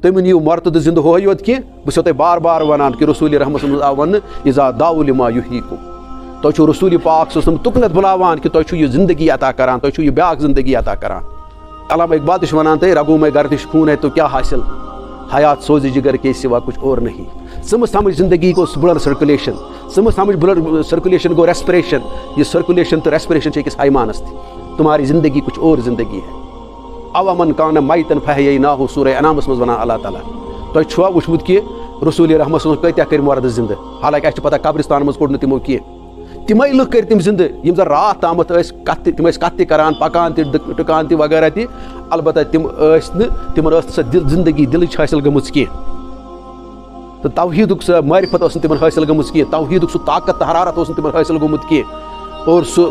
تُہۍ مہٕ نِیِو مَرتہٕ زِندٕ ہوے یوت کینٛہہ بہٕ چھُسو تۄہہِ بار بار وَنان کہِ رسوٗلِ رحمَس منٛز آو وَننہٕ اِذا داعوا لِما یُحیٖکُم تۄہہِ چھُو رسوٗلِ پاک صلی اللہ علیہ وسلم تُکنَتھ بُلاوان کہِ تۄہہِ چھُو یہِ زندگی عطا کران تۄہہِ چھُو یہِ بیٛاکھ زندگی عطا کران علامہ اقبال تہِ چھُ وَنان تۄہہِ رگوں میں گردش خوٗن ہے تو کیا حاصل حیات سوزِ جگر کے سوا کچھ اور نہیں ژٕ مہٕ سمجھ زندگی گوٚو بلڈ سٔرکولیشن ژٕ مہٕ سمجھ بلڈ سٔرکولیشن گوٚو ریسپریشن یہِ سٔرکولیشن تہٕ ریسپریشن چھِ أکِس حیوانس تہِ تُمہاری زندگی کچھ اور زندگی ہے اوامن کان میتن فحییناہُ سورہ انعامس منٛز وَنان اللہ تعالیٰ تۄہہِ چھُوا وٕچھمُت کہِ رسوٗلِ رحمَس منٛز کۭتیاہ کٔرۍ مردٕ زِندٕ حالانکہِ اَسہِ چھِ پتہ قبرستان منٛز کوٚڑ نہٕ تِمو کینٛہہ تِمے لُکھ کٔرۍ تِم زِندٕ یِم زن راتھ تامَتھ ٲسۍ کتھ تہِ تِم ٲسۍ کتھ تہِ کران پکان تہِ ٹُکان تہِ وغیرہ تہِ البتہ تِم ٲسۍ نہٕ تِمن ٲس نہٕ سۄ زندگی دِلٕچ حٲصِل گٔمٕژ کینٛہہ تہٕ توحیٖدُک سۄ معرفت ٲس نہٕ تِمن حٲصِل گٔمٕژ کینٛہہ توحیٖدُک سُہ طاقت تہٕ حرارت اوس نہٕ تِمن حٲصِل گوٚمُت کینٛہہ اور سُہ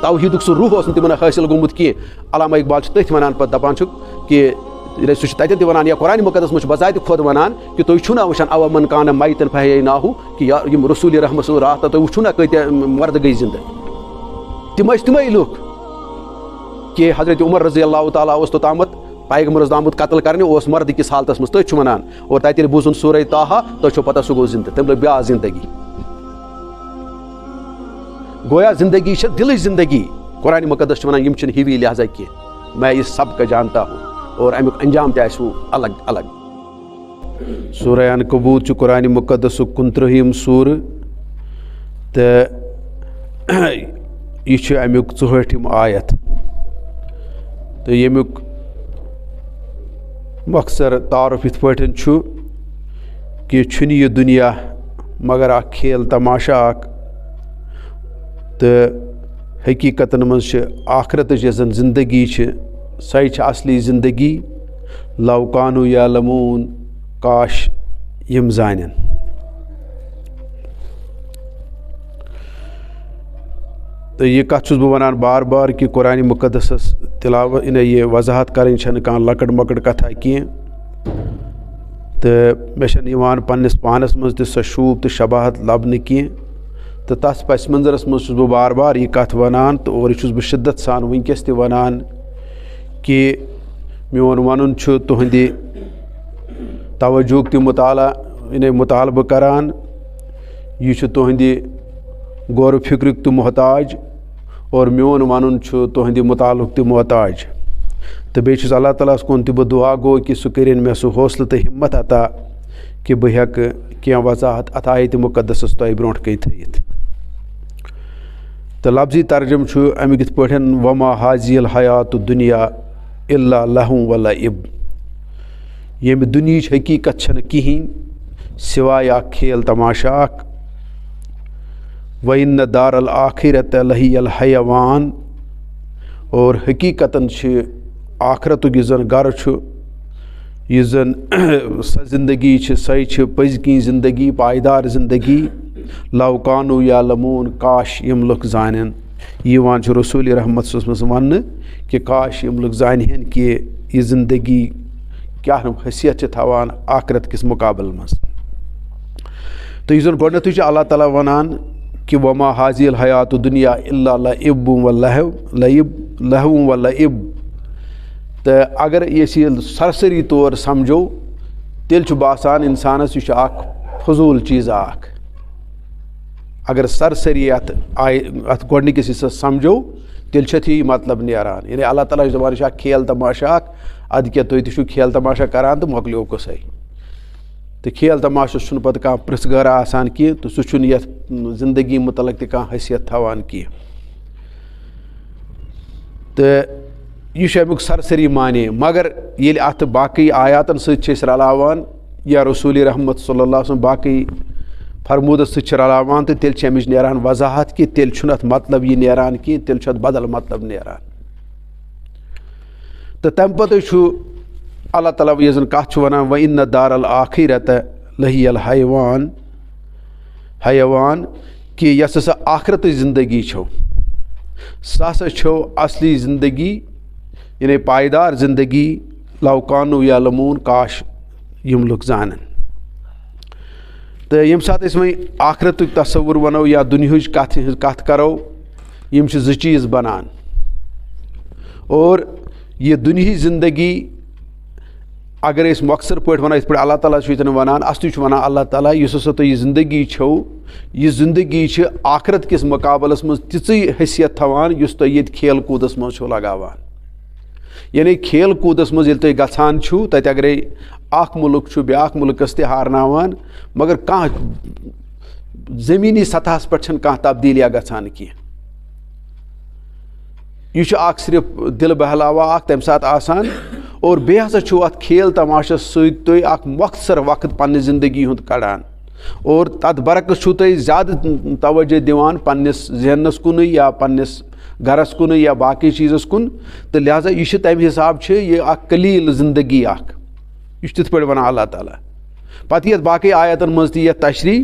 توحیٖدُک سُہ روح اوس نہٕ تِمن حٲصِل گوٚمُت کینٛہہ علامہ اقبال چھُ تٔتھۍ وَنان پتہٕ دپان چھُکھ کہِ سُہ چھُ تتٮ۪ن تہِ وَنان یا قرآنِ مُقدس منٛز چھُ بذاتہِ خۄد وَنان کہِ تُہۍ چھُو نا وٕچھان اوامن کان میتن فحییناہُ کہِ یِم رسوٗلِ رحمَس منٛز راتھ تُہۍ وٕچھِو نا کۭتیاہ مردٕ گٔے زِندٕ تِم ٲسۍ تِمے لُکھ کہِ حضرت عمر رضی اللہ تعالیٰ اوس توٚتامَتھ پیغمبرس آمُت قتل کرنہِ اوس مردٕ کِس حالتس منٛز تٔتھۍ چھُ وَنان اور تتہِ ییٚلہِ بوٗزُن سورہ طٰہا تۄہہِ چھو پتہ سُہ گوٚو زِندٕ تٔمۍ لٔج بیٛاکھ زندگی گویا زندگی چھِ دِلٕچ زندگی قرآنِ مُقدس چھُ وَنان یِم چھِنہٕ ہِوی لہٰذا کینٛہہ میں یہِ سبق جانتا ہوں اور امیُک انجام تہِ آسہِ الگ الگ سورہ عنکبوت چھُ قرآنِ مُقدسُک 29 سوٗرٕ تہٕ یہِ چھُ امیُک 64 آیت تہٕ ییٚمیُک مۄخصر تعارُف یِتھ پٲٹھۍ چھُ کہِ چھُنہٕ یہِ دُنیا مگر اکھ کھیل تماشا اکھ تہٕ حقیٖقتن منٛز چھِ آخرتٕچ یۄس زن زندگی چھِ سۄے چھِ اصلی زندگی لو کانوٗ یعلموٗن کاش یِم زانن تہٕ یہِ کتھ چھُس بہٕ وَنان بار بار کہِ قرآنِ مُقدسس تِلاوت یہِ وضاحت کرٕنۍ چھنہٕ کانٛہہ لۄکٕٹ مۄکٕٹ کتھا کینٛہہ تہٕ مےٚ چھنہٕ یِوان پننِس پانس منٛز تہِ سۄ شوٗب تہٕ شباہت لبنہٕ کینٛہہ تہٕ تتھ پس منظرس منٛز چھُس بہٕ بار بار یہِ کتھ ونان تہٕ اور یہِ چھُس بہٕ شدت سان وٕنکیٚس تہِ ونان کہِ میون ونُن چھُ تُہنٛدِ توجُہُک تہِ مطالبہٕ کران یہِ چھُ تُہنٛدِ غورٕ فِکرُک تہِ محتاج اور میون ونُن چھُ تُہنٛدِ مطالعُک تہِ محتاج تہٕ بیٚیہِ چھُس اللہ تعالیٰ ہس کُن تہِ بہٕ دُعا گوٚو کہِ سُہ کٔرِنۍ مےٚ سُہ حوصلہٕ تہٕ ہِمت عطا کہِ بہٕ ہٮ۪کہٕ کینٛہہ وضاحت اتھ آیتہِ مُقدسس تۄہہِ برونٛٹھ کَنۍ تھٲیِتھ تہٕ لفظی ترجُمہٕ چھُ امیُک یِتھ پٲٹھۍ وما حاضی الحیات دُنیا الا لہو و لعب ییٚمہِ دُنہِچ حقیٖقت چھنہٕ کِہیٖنۍ سِوایے اکھ کھیل تماشا اکھ وَإِنَّ دار الآخرت لہی الحیوان اور حقیٖقتن چھِ آخرتُک یُس زن گرٕ چھُ یُس زن سۄ زندگی چھِ سۄے چھِ پٔزۍ کِنۍ زندگی پایدار زندگی لو کانوٗ یعلموٗن کاش یِم لُکھ زانن یِوان چھُ رسوٗلِ رحمتس منٛز وننہٕ کہِ کاش یِم لُکھ زانہِ ہن کہِ یہِ زندگی کیٛاہ حیثیت چھِ تھاوان آخرت کِس مُقابلس منٛز تہٕ یُس زن گۄڈنیٚتھٕے چھُ اللہ تعالیٰ ونان کہِ وما حاضی الحیات دُنیا الا لعب و لہو و لعب تہٕ اگر أسۍ یہِ سرسری طور سمجھو تیٚلہِ چھُ باسان انسانس یہِ چھُ اکھ فضوٗل چیٖزا اکھ اگر سرسری اتھ گۄڈنِکِس حِصس سمجھو تیٚلہِ چھُ اتھ یی مطلب نیران یعنی اللہ تعالیٰ چھُ دپان یہِ چھُ اکھ کھیل تماشا اکھ ادٕ کیٛاہ تُہۍ تہِ چھُو کھیل تماشا کران تہٕ مۄکلیو قٕصے تہٕ کھیل تماشس چھُنہٕ پتہٕ کانٛہہ پرٛژھ گٲرا آسان کینٛہہ تہٕ سُہ چھُنہٕ یتھ زندگی متعلق تہِ کانٛہہ حیثیت تھاوان کینٛہہ تہٕ یہِ چھُ امیُک سرسری معنے مگر ییٚلہِ اتھ باقٕے آیاتن سۭتۍ چھِ أسۍ رلاوان یا رسوٗلِ رحمت صلی اللہ علیہ وسلم باقٕے فرموٗدس سۭتۍ چھِ رلاوان تہٕ تیٚلہِ چھِ امِچ نیران وضاحت کہِ تیٚلہِ چھُنہٕ اتھ مطلب یہِ نیران کینٛہہ تیٚلہِ چھُ اتھ بدل مطلب نیران تہٕ تمہِ پتہٕ چھُ اللہ تعالیٰ یۄس زن کتھ چھُ ونان وَإِنَّ دار الآخرت لہی الحیوان کہِ یۄس ہسا آخرتٕچ زندگی چھو سۄ ہسا چھو اصلی زندگی یعنی پایدار زندگی لو کانوٗ یعلموٗن کاش یِم لُکھ زانن تہٕ ییٚمہِ ساتہٕ أسۍ وۄنۍ آخرتُک تصور ونو یا دُنہِچ ہٕنٛز کتھ کرو یِم چھِ زٕ چیٖز بنان اور یہِ دُنہِچ زندگی اگر أسۍ مۄخصر پٲٹھۍ وَنو یِتھ پٲٹھۍ اللہ تعالیٰ چھُ ییٚتٮ۪ن وَنان اصلی چھُ وَنان اللہ تعالیٰ یُس ہسا تُہۍ یہِ زندگی چھو یہِ زندگی چھِ آخرت کِس مُقابلَس منٛز تِژٕے حیثیت تھاوان یُس تُہۍ ییٚتہِ کھیل کوٗدَس منٛز چھُو لگاوان. یعنی کھیل کوٗدَس منٛز ییٚلہِ تُہۍ گژھان چھُو تَتہِ اگرے اکھ مُلک چھُ بیٛاکھ مُلکَس تہِ ہارناوان مگر کانٛہہ زٔمیٖنی سطحَس پٮ۪ٹھ چھَنہٕ کانٛہہ تبدیٖلیہ گژھان کینٛہہ. یہِ چھُ اکھ صرف دِل بہلاوا اکھ تَمہِ ساتہٕ آسان اور بیٚیہِ ہسا چھُو اَتھ کھیل تماشَس سۭتۍ تُہۍ اکھ مۄخصر وقت پننہِ زندگی ہُنٛد کڑان اور تتھ برعکس چھُو تُہۍ زیادٕ توجہ دِوان پننِس ذہنس کُنٕے یا پننِس گرس کُنٕے یا باقٕے چیٖزس کُن تہٕ لہٰذا یہِ چھِ تمہِ حساب چھِ یہِ اکھ قلیٖل زندگی اکھ. یہِ چھُ تِتھ پٲٹھۍ ونان اللہ تعالیٰ. پتہٕ یتھ باقٕے آیتن منٛز تہِ یتھ تشریح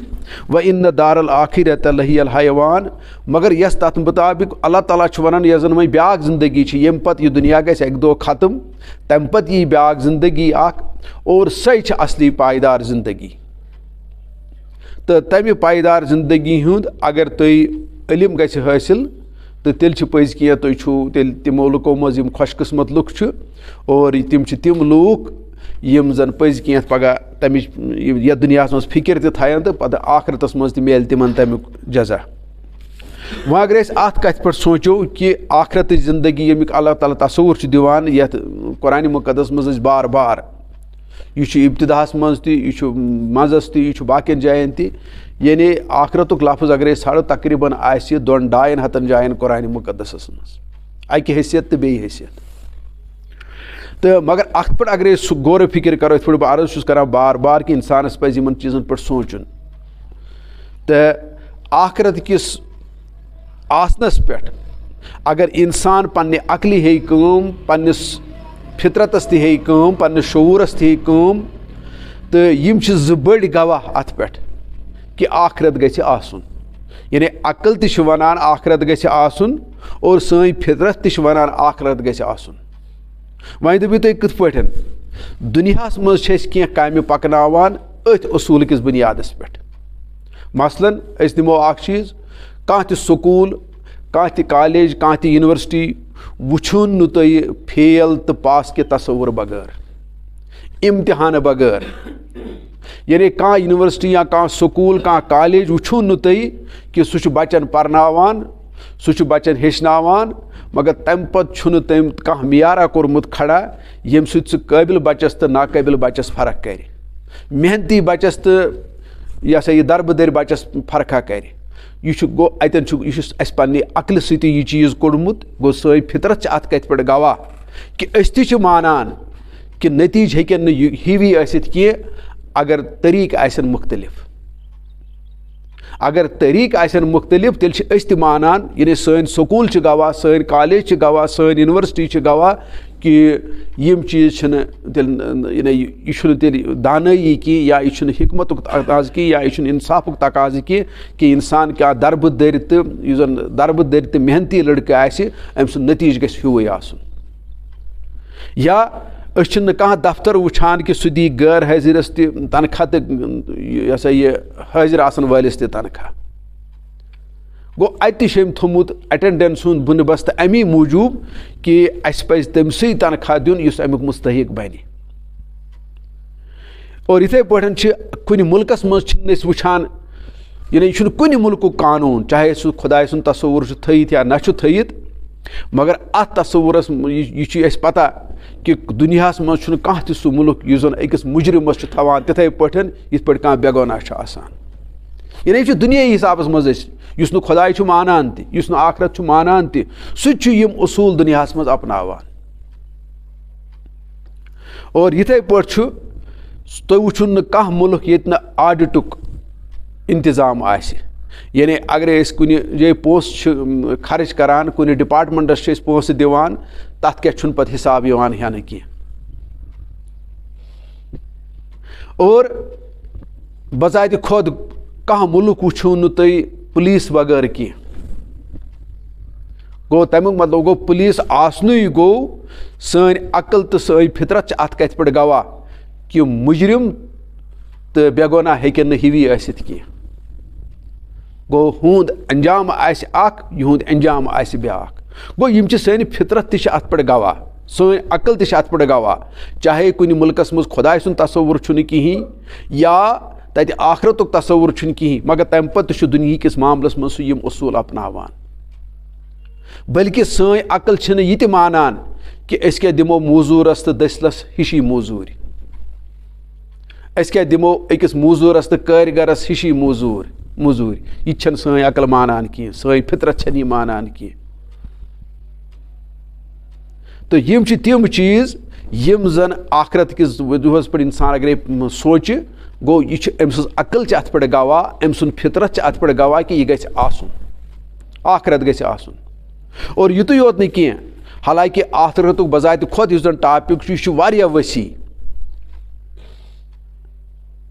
وَإِنَّ دَارَ الْآخِرَةَ لَهِيَ الْحَيَوان مگر یۄس تتھ مُطابق اللہ تعالیٰ چھُ ونان یۄس زن وۄنۍ بیٛاکھ زندگی چھِ ییٚمہِ پتہٕ یہِ دُنیا گژھِ اکہِ دۄہ ختم تمہِ پتہٕ یی بیٛاکھ زندگی اکھ اور سۄے چھِ اصلی پایدار زندگی. تہٕ تمہِ پایدار زندگی ہُنٛد اگر تُہۍ علم گژھِ حٲصِل تہٕ تیٚلہِ چھِ پٔزۍ کینٛہہ تُہۍ چھُو تیٚلہِ تِمو لُکو منٛز یِم خۄش قٕسمت لُکھ چھِ اور تِم چھِ تِم لوٗکھ یِم زن پٔزۍ کینٛہہ پگاہ تمِچ یتھ دُنیاہس منٛز فِکر تہِ تھاون تہٕ پتہٕ آخرتس منٛز تہِ میلہِ تِمن تمیُک جزا. وۄنۍ اگر أسۍ اتھ کتھِ پٮ۪ٹھ سونٛچو کہِ آخرتٕچ زندگی ییٚمیُک اللہ تعالیٰ تصور چھُ دِوان یتھ قرآنِ مُقدس منٛز أسۍ بار بار یہِ چھُ ابتداہس منٛز تہِ یہِ چھُ منٛزس تہِ یہِ چھُ باقین جاین تہِ یعنی آخرتُک لفظ اگر أسۍ ژھانڈو تقریٖباً آسہِ 200-250 جاین قرآنِ مُقدسس منٛز اکہِ حیثیت تہٕ بیٚیہِ حیثیت. تہٕ مگر اتھ پٮ۪ٹھ اگر أسۍ سُہ غورٕ فِکر کرو یِتھ پٲٹھۍ بہٕ عرض چھُس کران بار بار کہِ انسانس پزِ یِمن چیٖزن پٮ۪ٹھ سونٛچُن تہٕ آخرت کِس آسنس پٮ۪ٹھ اگر انسان پننہِ عقلہِ ہیٚیہِ کٲم پننِس فطرتس تہِ ہیٚیہِ کٲم پننِس شعوٗرس تہِ ہیٚیہِ کٲم تہٕ یِم چھِ زٕ بٔڑۍ گواہ اتھ پٮ۪ٹھ کہِ آخرت گژھِ آسُن. یعنی عقل تہِ چھُ ونان آخرت گژھِ آسُن اور سٲنۍ فطرت تہِ چھِ ونان آخرت گژھِ آسُن. وۄنۍ دٔپِو تُہۍ کِتھ پٲٹھۍ دُنیاہس منٛز چھِ أسۍ کینٛہہ کامہِ پکناوان أتھۍ اصوٗل کِس بُنیادس پٮ۪ٹھ. مثلاً أسۍ نِمو اکھ چیٖز کانٛہہ تہِ سکوٗل کانٛہہ تہِ کالیج کانٛہہ تہِ یونیورسٹی وٕچھُن نہٕ تۄہہِ فیل تہٕ پاس کہِ تصور بغٲر امتحانہٕ بغٲر. یعنی کانٛہہ یونیورسٹی یا کانٛہہ سکوٗل کانٛہہ کالیج وٕچھُن نہٕ تۄہہِ کہِ سُہ چھُ بچن پرناوان سُہ چھُ بچن ہیٚچھناوان مگر تمہِ پتہٕ چھُنہٕ تٔمۍ کانٛہہ معیارا کوٚرمُت کھڑا ییٚمہِ سۭتۍ سُہ قٲبِل بچس تہٕ ناقٲبِل بچس فرق کرِ محنتی بچس تہٕ یہِ ہسا یہِ دربٕدٔرۍ بچس فرقا کرِ. یہِ چھُ گوٚو اتٮ۪ن چھُ یہِ چھُ اسہِ پننہِ عقلہِ سۭتی یہِ چیٖز کوٚڑمُت گوٚو سٲنۍ فطرت چھِ اتھ کتھِ پٮ۪ٹھ گواہ کہِ أسۍ تہِ چھِ مانان کہِ نتیٖجہٕ ہیٚکن نہٕ ہِوی ٲسِتھ کینٛہہ اگر طریٖقہٕ آسن مُختٔلِف. اگر طریٖقہٕ آسن مُختٔلِف تیٚلہِ چھِ أسۍ تہِ مانان یعنی سٲنۍ سکوٗل چھِ گواہ سٲنۍ کالیج چھِ گواہ سٲنۍ یونیورسٹی چھِ گواہ کہِ یِم چیٖز چھِنہٕ تیٚلہِ یعنی یہِ چھُنہٕ تیٚلہِ دانٲیی کینٛہہ یا یہِ چھُنہٕ حکمتُک تقاضہٕ کینٛہہ یا یہِ چھُنہٕ انصافُک تقاضہٕ کینٛہہ کہِ انسان کانٛہہ دربٕدٔرۍ تہٕ یُس زن دربٕدٔرۍ تہٕ محنتی لڑکہٕ آسہِ أمۍ سُنٛد نتیٖجہٕ گژھِ ہیُوُے آسُن. یا أسۍ چھِنہٕ کانٛہہ دفتر وٕچھان کہِ سُہ دی غٲر حٲضِرس تہِ تنخواہ تہٕ یہِ ہسا یہِ حٲضِر آسن وٲلِس تہِ تنخواہ. گوٚو اتہِ تہِ چھُ أمۍ تھوٚمُت ایٹینڈنس ہُنٛد بندوبست امی موٗجوٗب کہِ اَسہِ پزِ تٔمسٕے تنخواہ دیُن یُس امیُک مستحق بنہِ. اور یِتھے پٲٹھۍ چھِ کُنہِ مُلکس منٛز چھِنہٕ أسۍ وٕچھان یعنی یہِ چھُنہٕ کُنہِ مُلکُک قانوٗن چاہے سُہ خۄداے سُنٛد تصور چھُ تھٲیِتھ یا نہ چھُ تھٲیِتھ مگر اتھ تصورس یہِ چھُ اَسہِ پتہ کہِ دُنیاہس منٛز چھُنہٕ کانٛہہ تہِ سُہ مُلک یُس زن أکِس مُجرِمس چھُ تھاوان تِتھے پٲٹھۍ یِتھ پٲٹھۍ کانٛہہ بے گۄناہ چھُ آسان. یعنی یہِ چھُ دُنیٲیی حسابس منٛز أسۍ یُس نہٕ خۄداے چھُ مانان تہِ یُس نہٕ آخرت چھُ مانان تہِ سُہ تہِ چھُ یِم اصوٗل دُنیاہس منٛز اپناوان. اور یِتھے پٲٹھۍ چھُ تُہۍ وٕچھُن نہٕ کانٛہہ مُلک ییٚتہِ نہٕ آڈِٹُک انتظام آسہِ. یعنی اگرے أسۍ کُنہِ جایہِ پونٛسہٕ چھِ خرٕچ کران کُنہِ ڈپارٹمنٹس چھِ أسۍ پونٛسہٕ دِوان تتھ کیٛاہ چھُنہٕ پتہٕ حساب یِوان ہٮ۪نہٕ کینٛہہ. اور بذاتہِ خۄد کانٛہہ مُلک وٕچھو نہٕ تُہۍ پُلیٖس بغٲر کینٛہہ. گوٚو تمیُک مطلب گوٚو پُلیٖس آسنُے گوٚو سٲنۍ عقل تہٕ سٲنۍ فطرت چھِ اتھ کتھِ پٮ۪ٹھ گواہ کہِ مُجرِم تہٕ بے گۄناہ ہیٚکن نہٕ ہِوی ٲسِتھ کینٛہہ. گوٚو ہُہُنٛد انجام آسہِ اکھ یِہُنٛد انجام آسہِ بیٛاکھ. گوٚو یِم چھِ سٲنۍ فطرت تہِ چھِ اتھ پٮ۪ٹھ گواہ سٲنۍ عقل تہِ چھِ اَتھ پٮ۪ٹھ گواہ چاہے کُنہِ مُلکَس منٛز خۄداے سُنٛد تصوُر چھُنہٕ کِہیٖنۍ یا تَتہِ آخرتُک تصوُر چھُنہٕ کِہیٖنۍ مگر تَمہِ پَتہٕ تہِ چھُ دُنہِکِس معاملَس منٛز سُہ یِم اصوٗل اپناوان بٔلکہِ سٲنۍ عقل چھِنہٕ یہِ تہِ مانان کہِ أسۍ کیٛاہ دِمو موزوٗرَس تہٕ دٔسلَس ہِشی موزوٗرۍ أسۍ کیٛاہ دِمو أکِس موزوٗرَس تہٕ کٲرۍگَرَس ہِشی موزوٗرۍ یہِ تہِ چھَنہٕ سٲنۍ عقل مانان کینٛہہ سٲنۍ فطرت چھَنہٕ یہِ مانان کینٛہہ تہٕ یِم چھِ تِم چیٖز یِم زَن آخرت کِس وجوٗہَس پٮ۪ٹھ اِنسان اگرے سونٛچہِ گوٚو یہِ چھُ أمۍ سٕنٛز عقل چھِ اَتھ پٮ۪ٹھ گواہ أمۍ سُنٛد فطرت چھِ اَتھ پٮ۪ٹھ گواہ کہِ یہِ گژھِ آسُن آخرت گژھِ آسُن اور یُتُے یوت نہٕ کینٛہہ حالانکہِ آخرتُک بذاتہِ کھۄتہٕ یُس زَن ٹاپِک چھُ یہِ چھُ واریاہ ؤسیع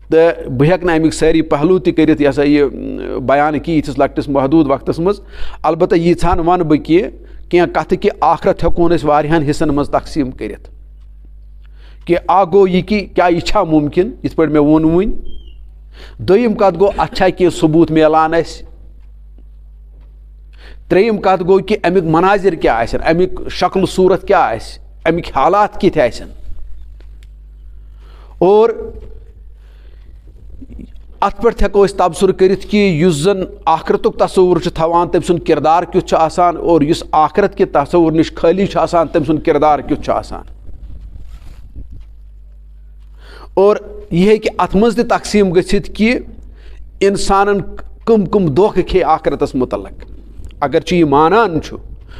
تہٕ بہٕ ہٮ۪کہٕ نہٕ اَمِکۍ سٲری پہلوٗ تہِ کٔرِتھ یہِ ہسا یہِ بیان کینٛہہ یِتھِس لۄکٹِس محدوٗد وقتَس منٛز البتہ ییٖژہن وَنہٕ بہٕ کہِ کینٛہہ کَتھٕ کہِ آخرت ہٮ۪کہون أسۍ واریاہَن حِصَن منٛز تقسیٖم کٔرِتھ کہِ اکھ گوٚو یہِ کہِ کیٛاہ یہِ چھا مُمکِن یِتھ پٲٹھۍ مےٚ ووٚن وٕنۍ دوٚیِم کَتھ گوٚو اَتھ چھا کینٛہہ ثبوٗت میلان اَسہِ ترٛیٚیِم کَتھ گوٚو کہِ اَمیُک مناظر کیٛاہ آسن اَمیُک شکل صوٗرت کیٛاہ آسہِ اَمِکۍ حالات کِتھۍ آسن اور اَتھ پٮ۪ٹھ ہٮ۪کو أسۍ تبصُرٕ کٔرِتھ کہِ یُس زَن آخرتُک تصوُر چھُ تھاوان تٔمۍ سُنٛد کِردار کیُتھ چھُ آسان اور یُس آخرت کہِ تصوُر نِش خٲلی چھُ آسان تٔمۍ سُنٛد کِردار کیُتھ چھُ آسان اور یہِ ہیٚکہِ اَتھ منٛز تہِ تقسیٖم گٔژھِتھ کہِ اِنسانَن کٕم دھوکہٕ کھے آخرتَس مُتعلق اگرچہِ یہِ مانان چھُ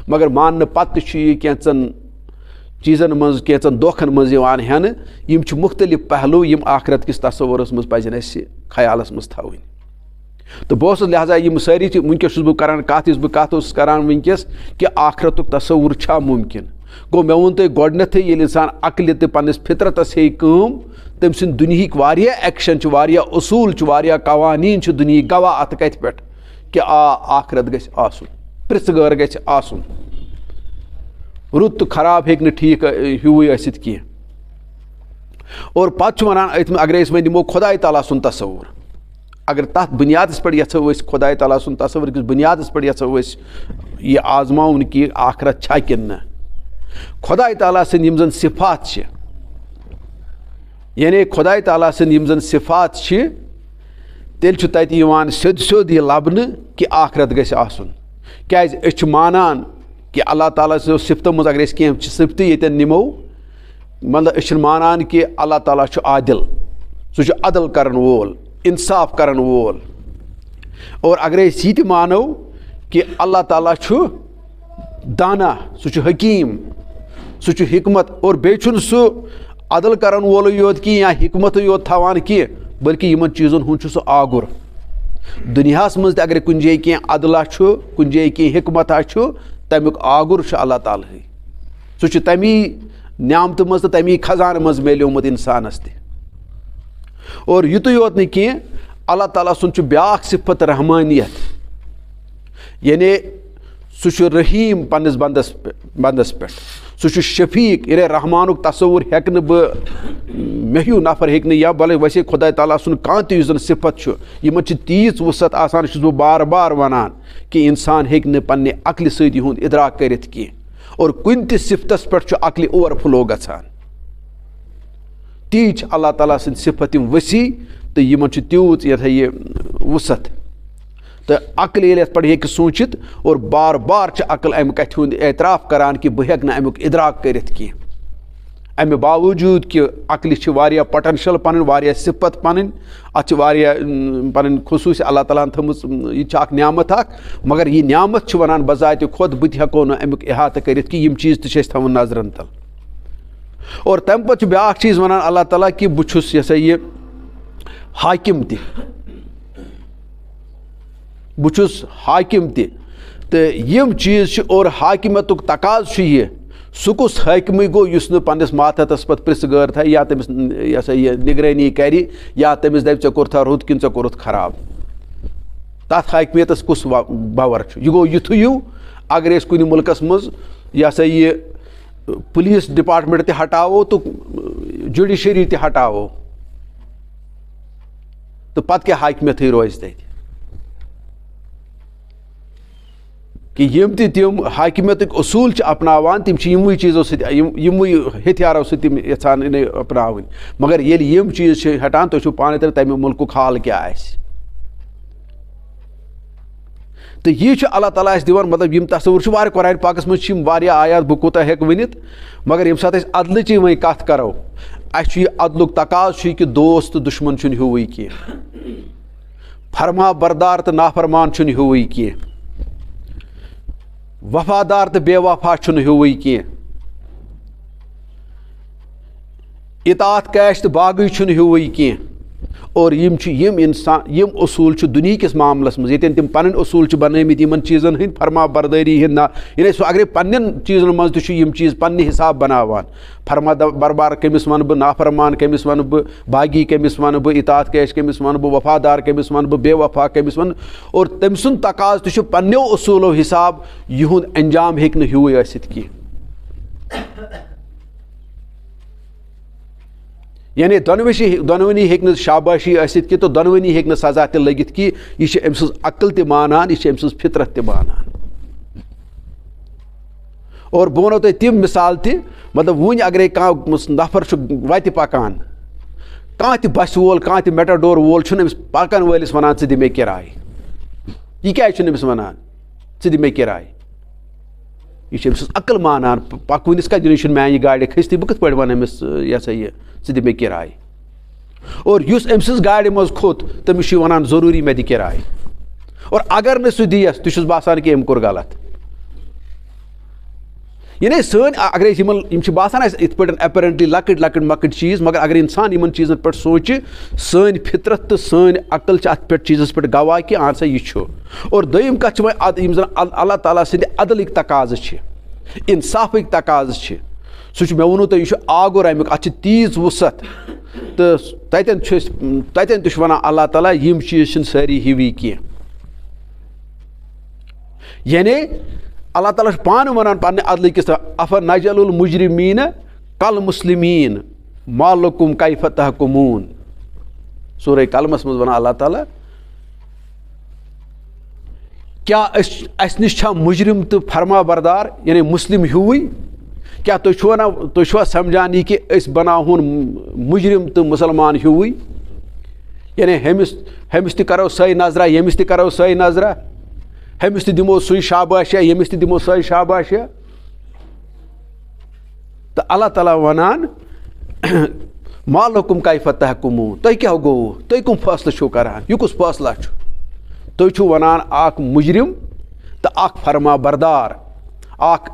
مگر ماننہٕ پَتہٕ تہِ چھُ یہِ کینٛژَن چیٖزَن منٛز کینٛژَن دھوکھَن منٛز یِوان ہٮ۪نہٕ یِم چھِ مُختٔلِف پہلوٗ یِم آخرت کِس تصوُرَس منٛز پَزن اَسہِ خیالَس منٛز تھاوٕنۍ تہٕ بہٕ اوسُس لہٰذا یِم سٲری چھِ وٕنکٮ۪س چھُس بہٕ کَران کَتھ یُس بہٕ کَتھ اوسُس کَران وٕنکٮ۪س کہِ آخرتُک تصوُر چھا مُمکِن گوٚو مےٚ ووٚن تۄہہِ گۄڈنٮ۪تھٕے ییٚلہِ اِنسان عقلہِ تہٕ پنٛنِس فطرتَس ہیٚیہِ کٲم تٔمۍ سٕنٛدۍ دُنہِکۍ واریاہ ایٚکشَن چھِ واریاہ اصوٗل چھِ واریاہ قوانیٖن چھِ دُنہِکۍ گواہ اَتھ کَتھِ پٮ۪ٹھ کہِ آخرت گژھِ آسُن پرٛژھٕ غٲر گژھِ آسُن رُت تہٕ خراب ہیٚکہِ نہٕ ٹھیٖک ہیوٗوٕے ٲسِتھ کینٛہہ اور پَتہٕ چھُ وَنان أتھۍ منٛز اگرے أسۍ وۄنۍ دِمو خۄداے تعالیٰ سُنٛد تصوُر اگر تَتھ بُنیادَس پٮ۪ٹھ یَژھو أسۍ خۄداے تعالیٰ سُنٛد تصوُر کِس بُنیادَس پٮ۪ٹھ یَژھو أسۍ یہِ آزماوُن کہِ آخرت چھا کِنہٕ نہ خۄداے تعالیٰ سٕنٛدۍ یِم زَن صِفات چھِ یعنی خۄداے تعالیٰ سٕنٛدۍ یِم زَن صِفات چھِ تیٚلہِ چھُ تَتہِ یِوان سیوٚد یہِ لَبنہٕ کہِ آخرت گژھِ آسُن کیٛازِ أسۍ چھِ مانان کہِ اللہ تعالیٰ سٕنٛدیو صِفتو منٛز اگر أسۍ کینٛہہ صِفتہٕ ییٚتٮ۪ن نِمو مطلب أسۍ چھِنہٕ مانان کہِ اللہ تعالیٰ چھُ عادِل سُہ چھُ عدل کَرَن وول اِنصاف کَرَن وول اور اگرے أسۍ یہِ تہِ مانو کہِ اللہ تعالیٰ چھُ دانا سُہ چھُ حکیٖم سُہ چھُ حکمت اور بیٚیہِ چھُنہٕ سُہ عدل کَرَن وولٕے یوت کینٛہہ یا حکمتٕے یوت تھاوان کینٛہہ بٔلکہِ یِمن چیٖزَن ہُنٛد چھُ سُہ آگُر دُنیاہَس منٛز تہِ اگرے کُنہِ جایہِ کینٛہہ عدلہ چھُ کُنہِ جایہِ کینٛہہ حکمتہ چھُ تَمیُک آگُر چھُ اللہ تعالیٰ ہٕے سُہ چھُ تَمی نعمتہٕ منٛز تہٕ تَمی خزانہٕ منٛز میلیومُت اِنسانَس تہِ اور یُتُے یوت نہٕ کینٛہہ اللہ تعالیٰ سُنٛد چھُ بیٛاکھ صِفت رحمٲنیت یعنی سُہ چھُ رحیٖم پنٛنِس بنٛدَس پٮ۪ٹھ سُہ چھُ شفیٖق یعنی رحمانُک تصوُر ہٮ۪کہٕ نہٕ بہٕ مےٚ ہیوٗ نفر ہیٚکہِ نہٕ یا بلکہِ ویسے خۄداے تعالیٰ سُنٛد کانٛہہ تہِ یُس زَن صِفت چھُ یِمن چھِ تیٖژ وُسعت آسان چھُس بہٕ بار بار وَنان کہِ اِنسان ہیٚکہِ نہٕ پنٛنہِ عقلہِ سۭتۍ یِہُنٛد اِدراک کٔرِتھ کینٛہہ اور کُنہِ تہِ صِفتَس پٮ۪ٹھ چھُ عقلہِ اوٚوَر فٕلو گژھان تی چھِ اللہ تعالیٰ سٕنٛدۍ صِفت یِم ؤسیع تہٕ یِمن چھُ تیوٗت یہِ ہسا یہِ وُسعت تہٕ عقل ییٚلہِ اَتھ پٮ۪ٹھ ہیٚکہِ سوٗنٛچِتھ اور بار بار چھِ عقل اَمہِ کَتھِ ہُنٛد اعتراف کَران کہِ بہٕ ہٮ۪کہٕ نہٕ اَمیُک اِدراک کٔرِتھ کینٛہہ اَمہِ باوجوٗد کہِ عقلہِ چھِ واریاہ پۄٹَنشَل پَنٕنۍ واریاہ صِفت پَنٕنۍ اَتھ چھِ واریاہ پَنٕنۍ خصوٗصی اللہ تعالیٰ ہَن تھٲومٕژ یہِ چھِ اَکھ نعمت اَکھ مگر یہِ نعمت چھِ وَنان بذاتہِ خۄد بہٕ تہِ ہٮ۪کو نہٕ اَمیُک احاطہٕ کٔرِتھ کہِ یِم چیٖز تہِ چھِ أسۍ تھاوُن نظرَن تَل اور تَمہِ پَتہٕ چھُ بیٛاکھ چیٖز وَنان اللہ تعالیٰ کہِ بہٕ چھُس یہِ ہسا یہِ حاکِم تہِ بہٕ چھُس حاکِم تہِ تہٕ یِم چیٖز چھِ اور حاکِمیتُک تقاضہٕ چھُ یہِ سُہ کُس حٲکِمٕے گوٚو یُس نہٕ پنٛنِس ماتحتَس پَتہٕ پرٛژھٕ غٲر تھاوِ یا تٔمِس یہِ ہسا یہِ نِگرٲنی کَرِ یا تٔمِس دَپہِ ژےٚ کوٚرتھا رُت کِنہٕ ژےٚ کوٚرُتھ خراب تَتھ حٲکمیتَس کُس باور چھُ یہِ گوٚو یُتھُے ہیوٗ اگر أسۍ کُنہِ مُلکَس منٛز یہِ ہسا یہِ پُلیٖس ڈِپاٹمٮ۪نٛٹ تہِ ہٹاوو تہٕ جُڈِشری تہِ ہٹاوو تہٕ پَتہٕ کیٛاہ حاکمیتھٕے روزِ تَتہِ کہ یم تہِ تِم حاکمیتٕکۍ اصوٗل چھِ اپناوان تِم چھِ یِموٕے چیٖزو سۭتۍ یِموٕے ہتھیارو سۭتۍ تِم یژھان اپناوٕنۍ مگر ییٚلہِ یِم چیٖز چھِ ہٹان تُہۍ چھُو پانَے ترٛٲوِتھ تَمہِ مُلکُک حال کیٛاہ آسہِ تہٕ یہِ چھُ اللہ تعالیٰ اَسہِ دِوان مطلب یِم تصور چھِ واریاہ قرآنِ پاکَس منٛز چھِ یِم واریاہ آیات بہٕ کوٗتاہ ہٮ۪کہٕ ؤنِتھ مگر ییٚمہِ ساتہٕ أسۍ عدلٕچی وۄنۍ کَتھ کَرو اَسہِ چھُ یہِ عدلُک تقاضہٕ چھُ یہِ کہِ دوست تہٕ دُشمن چھُنہٕ ہیوٗوٕے کینٛہہ فرما بردار تہٕ نافرمان چھُنہٕ ہیوٗوٕے کینٛہہ وفادار تہٕ بے وفا چھُنہٕ ہیوٗوٕے کینٛہہ اطاعت کیش تہٕ باغٕے چھُنہٕ ہیوٗوٕے کینٛہہ اور یِم چھِ یِم اصوٗل چھِ دُنہِکِس معاملَس منٛز ییٚتٮ۪ن تِم پَنٕنۍ اصوٗل چھِ بنٲومٕتۍ یِمن چیٖزن ہٕنٛدۍ فرما بردٲری ہٕنٛدۍ نہ یعنی سُہ اگرے پننٮ۪ن چیٖزن منٛز تہِ چھُ یِم چیٖز پننہِ حساب بناوان فرما بربار کٔمِس وَنہٕ بہٕ نافرمان کٔمِس وَنہٕ بہٕ باغی کٔمِس وَنہٕ بہٕ اطاعت کیش کٔمِس وَنہٕ بہٕ وفادار کٔمِس وَنہٕ بہٕ بے وفا کٔمِس وَنہٕ اور تٔمۍ سُنٛد تقاضہٕ تہِ چھُ پننیو اصوٗلو حساب یِہُنٛد انجام ہیٚکہِ نہٕ ہیوٗوٕے ٲسِتھ کینٛہہ یعنی دۄنوٕنی ہیٚکہِ نہٕ شاباشی ٲسِتھ کینٛہہ تہٕ دۄنوٕنی ہیٚکہِ نہٕ سزا تہِ لٔگِتھ کینٛہہ یہِ چھِ أمۍ سٕنٛز عقل تہِ مانان یہِ چھِ أمۍ سٕنٛز فطرت تہِ مانان اور بہٕ وَنو تۄہہِ تِم مِثال تہِ مطلب وُنہِ اگرے کانٛہہ نفر چھُ وتہِ پکان کانٛہہ تہِ بسہِ وول کانٛہہ تہِ میٹاڈور وول چھُنہٕ أمِس پکان وٲلِس ونان ژٕ دِ مےٚ کِراے یہِ کیازِ چھُنہٕ أمِس ونان ژٕ دِ مےٚ کِراے یہِ چھِ أمۍ سٕنٛز عقل مانان پکوٕنِس کتھ دِنٕے چھُنہٕ میانہِ گاڑِ کھٔستی بہٕ کِتھ پٲٹھۍ وَنہٕ أمِس یہِ ہسا یہِ ژٕ دِ مےٚ کِراے اور یُس أمۍ سٕنٛز گاڑِ منٛز کھوٚت تٔمِس چھُ وَنان ضروٗری مےٚ دِ کِراے اور اگر نہٕ سُہ دِیَس تہِ چھُس باسان کہِ أمۍ کوٚر غلط یعنی سٲنۍ اگرے یِم چھِ باسان اَسہِ یِتھ پٲٹھۍ اٮ۪پرنٹلی لۄکٕٹۍ لۄکٕٹۍ مۄکٕٹۍ چیٖز مگر اگر اِنسان یِمن چیٖزن پٮ۪ٹھ سونٛچہِ سٲنۍ فطرت تہٕ سٲنۍ عقل چھِ اَتھ پٮ۪ٹھ چیٖزس پٮ۪ٹھ گواہ کہِ اہن سا یہِ چھُ اور دوٚیِم کتھ چھِ وۄنۍ یِم زن اللہ تعالیٰ سٕنٛدِ عدلٕکۍ تقاضہٕ چھِ انصافٕکۍ تقاضہٕ چھِ سُہ چھُ مےٚ ووٚنوُ تۄہہِ یہِ چھُ آگُر امیُک اَتھ چھِ تیٖژ وُسعت تہٕ تتٮ۪ن تہِ چھُ وَنان اللہ تعالیٰ یِم چیٖز چھِنہٕ سٲری ہِوی کینٛہہ یعنی اللہ تعالیٰ چھُ پانہٕ وَنان پننہِ عدلٕکِس افا نجعل المجرمیٖنَ کالمُسلمیٖن ما لکم کیف تحکموٗن سورہ قلمس منٛز وَنان اللہ تعالیٰ کیٛاہ اَسہِ نِش چھا مُجرِم تہٕ فرما بردار یعنی مُسلِم ہیوٗوٕے کیٛاہ تُہۍ چھُوا تُہۍ چھُوا سمجھان یہِ کہِ أسۍ بناوہون مُجرِم تہٕ مُسلمان ہیوٗوٕے یعنی ہیٚمِس تہِ کرو سۄے نظرا ییٚمِس تہِ کرو سۄے نظرا ہیٚمِس تہِ دِمو سُے شاباشیا ییٚمِس تہِ دِمو سۄے شاباشیا تہٕ اللہ تعالیٰ وَنان ما لکم کیف تحکموٗن تۄہہِ کیٛاہ گوٚوُ تُہۍ کٕم فٲصلہٕ چھِو کران یہِ کُس فٲصلہ چھُ تُہۍ چھِو وَنان اکھ مُجرِم تہٕ اکھ فرما بردار اکھ